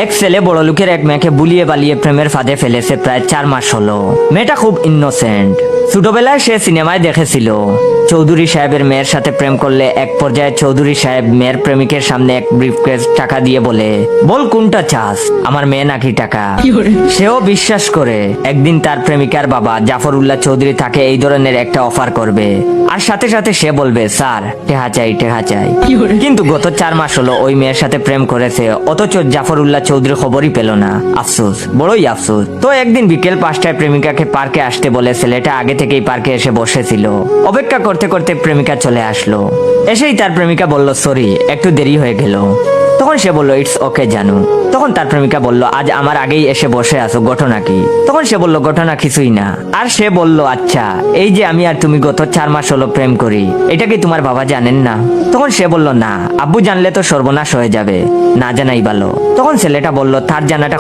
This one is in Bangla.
এক ছেলে বড় লোকের এক মেয়েকে বুলিয়ে বালিয়ে প্রেমের ফাঁদে ফেলেছে প্রায় 4 মাস হলো। মেয়েটা খুব ইনোসেন্ট। ছোটবেলায় সে সিনেমায় দেখেছিল চৌধুরী সাহেবের মেয়ের সাথে প্রেম করলে এক পর্যায়ে চৌধুরী সাহেব মেয়ের প্রেমিকের সামনে এক ব্রিফকেস টাকা দিয়ে বলে, বল কোনটা চাস, আমার মেয়ে নাকি টাকা। সেও বিশ্বাস করে। একদিন তার প্রেমিকার বাবা জাফর উল্লাহ চৌধুরী তাকে এই ধরনের একটা অফার করবে, আর সাথে সাথে সে বলবে, স্যার টেহা চাই টেহা চাই। কিন্তু গত 4 মাস হলো ওই মেয়ের সাথে প্রেম করেছে, অথচ জাফর উল্লাহ চৌধুরী খবরই পেল না। আফসোস, বড়ই আফসোস। তো একদিন বিকেল 5টায় প্রেমিকাকে পার্কে আসতে বলে ছেলেটা আগে থেকেই পার্কে এসে বসেছিল। অপেক্ষা করতে করতে প্রেমিকা চলে আসলো। এসেই তার প্রেমিকা বলল, সরি একটু দেরি হয়ে গেল। তখন সে বলল, ইটস ওকে জানু। তখন তার প্রেমিকা বলল, আজ আমার আগেই এসে বসে আছো, ঘটনা কি? তখন সে বলল, ঘটনা কিছুই না। আর সে বলল, আচ্ছা এই যে আমি আর তুমি গত 4 মাস হলো প্রেম করি, এটা কি তোমার বাবা জানেন না? তখন সে বলল, না, আব্বু জানলে তো সর্বনাশ হয়ে যাবে, না জানাই ভালো। তখন ছেলেটা বলল, তার জানাটা